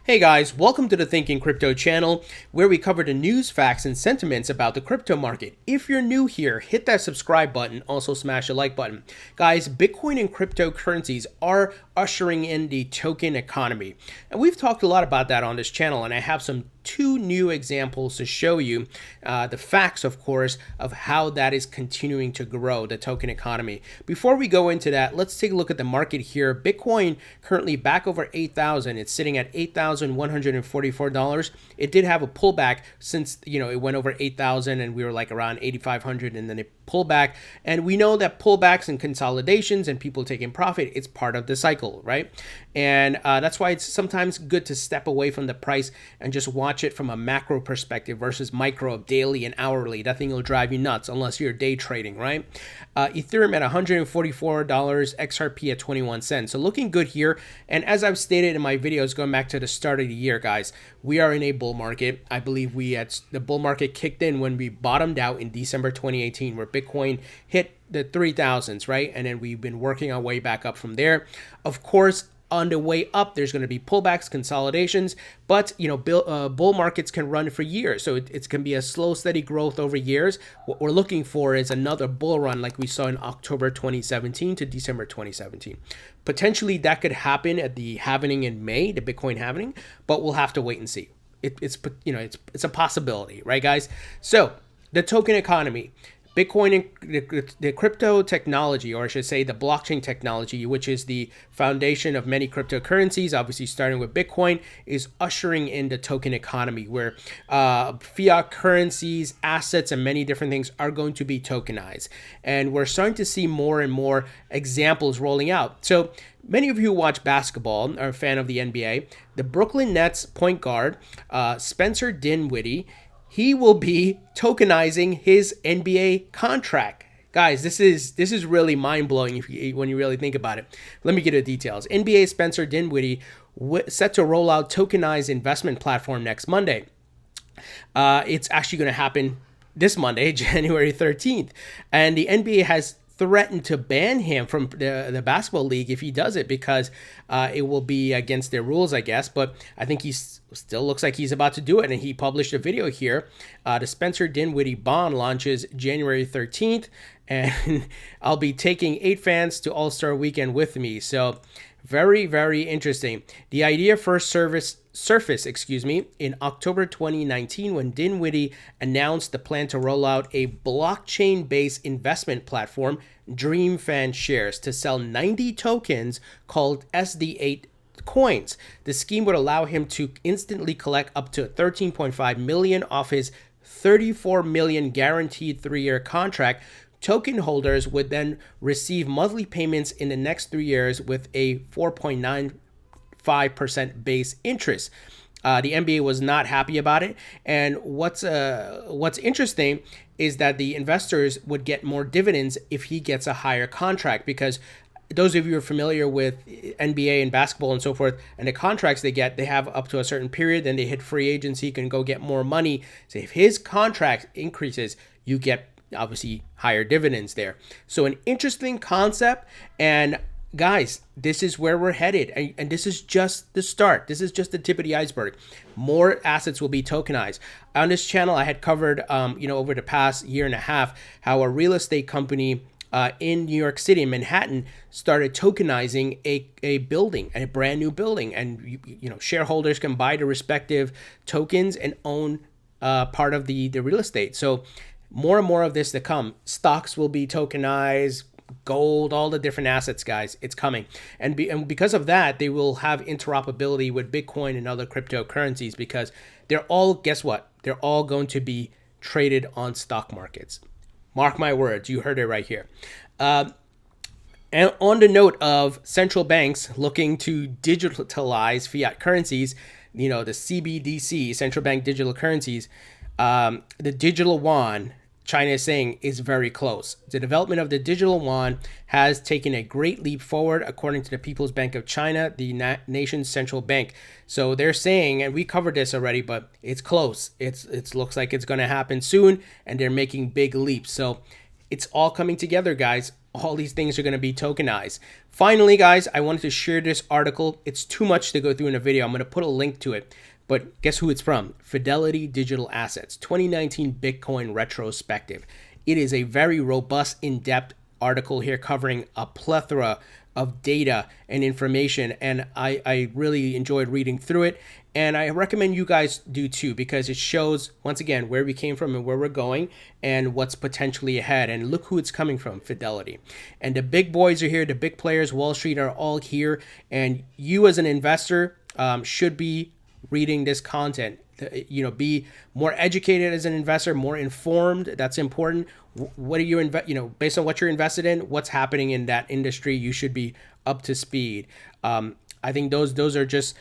Hey guys, welcome to the Thinking Crypto channel, where we cover the news, facts, and sentiments about the crypto market. If you're new here, hit that subscribe button, also smash the like button. Guys, Bitcoin and cryptocurrencies are ushering in the token economy. And we've talked a lot about that on this channel, and I have two new examples to show you the facts, of course, of how that is continuing to grow, the token economy. Before we go into that, let's take a look at the market here. Bitcoin currently back over 8,000. It's sitting at $8,144. It did have a pullback since, it went over 8,000 and we were like around 8,500, and then it pulled back. And we know that pullbacks and consolidations and people taking profit, it's part of the cycle, right? And that's why it's sometimes good to step away from the price and just watch it from a macro perspective versus micro, daily and hourly. That thing will drive you nuts unless you're day trading, right? Ethereum at $144, XRP at 21 cents. So looking good here. And as I've stated in my videos going back to the start of the year, guys, we are in a bull market. I believe the bull market kicked in when we bottomed out in December 2018, where Bitcoin hit the 3,000s, right? And then we've been working our way back up from there. Of course, on the way up, there's going to be pullbacks, consolidations, but bull markets can run for years. So it can be a slow, steady growth over years. What we're looking for is another bull run like we saw in October 2017 to December 2017. Potentially that could happen at the halvening in May, the Bitcoin halvening, but we'll have to wait and see. It's a possibility, right, guys? So the token economy. Bitcoin and the crypto technology, or I should say the blockchain technology, which is the foundation of many cryptocurrencies, obviously starting with Bitcoin, is ushering in the token economy where fiat currencies, assets, and many different things are going to be tokenized. And we're starting to see more and more examples rolling out. So many of you who watch basketball are a fan of the NBA. The Brooklyn Nets point guard, Spencer Dinwiddie, he will be tokenizing his NBA contract. Guys, this is really mind-blowing when you really think about it. Let me get the details. NBA Spencer Dinwiddie set to roll out tokenized investment platform next Monday. It's actually going to happen this Monday, January 13th. And the NBA has threatened to ban him from the basketball league if he does it, because it will be against their rules, I guess. But I think he still looks like he's about to do it. And he published a video here. The Spencer Dinwiddie bond launches January 13th. And I'll be taking 8 fans to All-Star Weekend with me. So very, very interesting. The idea first surfaced in October 2019 when Dinwiddie announced the plan to roll out a blockchain-based investment platform, DreamFan Shares, to sell 90 tokens called SD8 coins. The scheme would allow him to instantly collect up to 13.5 million off his 34 million guaranteed 3-year contract. Token holders would then receive monthly payments in the next 3 years with a 4.95% base interest. The NBA was not happy about it. And what's interesting is that the investors would get more dividends if he gets a higher contract, because those of you who are familiar with NBA and basketball and so forth, and the contracts they have up to a certain period, then they hit free agency, can go get more money. So if his contract increases, you get obviously higher dividends there. So an interesting concept. And guys, this is where we're headed. And this is just the start. This is just the tip of the iceberg. More assets will be tokenized. On this channel, I had covered, over the past year and a half, how a real estate company in New York City, in Manhattan, started tokenizing a building, a brand new building. And, shareholders can buy the respective tokens and own part of the real estate. So more and more of this to come. Stocks will be tokenized, gold, all the different assets, guys. It's coming. And because of that, they will have interoperability with Bitcoin and other cryptocurrencies, because they're all, guess what? They're all going to be traded on stock markets. Mark my words. You heard it right here. And on the note of central banks looking to digitalize fiat currencies, the CBDC, central bank digital currencies, the digital yuan, China is saying, is very close. The development of the digital yuan has taken a great leap forward, according to the People's Bank of China, the nation's central bank. So they're saying, and we covered this already, but it's close. It looks like it's going to happen soon, and they're making big leaps. So It's all coming together, guys. All these things are going to be tokenized. Finally, guys, I wanted to share this article. It's too much to go through in a video. I'm going to put a link to it. But guess who it's from? Fidelity Digital Assets, 2019 Bitcoin Retrospective. It is a very robust, in-depth article here covering a plethora of data and information, and I really enjoyed reading through it, and I recommend you guys do too, because it shows once again where we came from and where we're going and what's potentially ahead. And look who it's coming from, Fidelity. And the big boys are here, the big players, Wall Street, are all here, and you as an investor should be reading this content. You know, be more educated as an investor, more informed. That's important. What are you based on what you're invested in, what's happening in that industry, you should be up to speed. I think those are just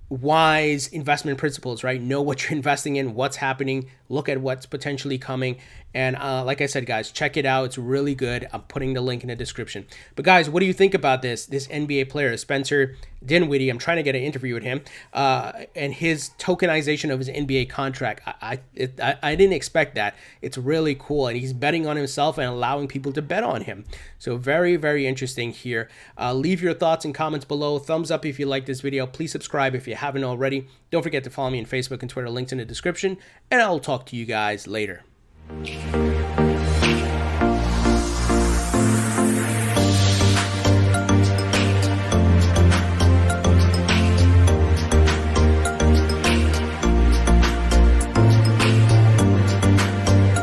wise investment principles, right? Know what you're investing in, what's happening, look at what's potentially coming. And like I said, guys, check it out. It's really good. I'm putting the link in the description. But guys, what do you think about this NBA player, Spencer Dinwiddie? I'm trying to get an interview with him and his tokenization of his NBA contract. I didn't expect that. It's really cool. And he's betting on himself and allowing people to bet on him. So very, very interesting here. Leave your thoughts and comments below. Thumbs up if you like this video. Please subscribe if you haven't already. Don't forget to follow me on Facebook and Twitter. Links in the description. And I'll talk to you guys later.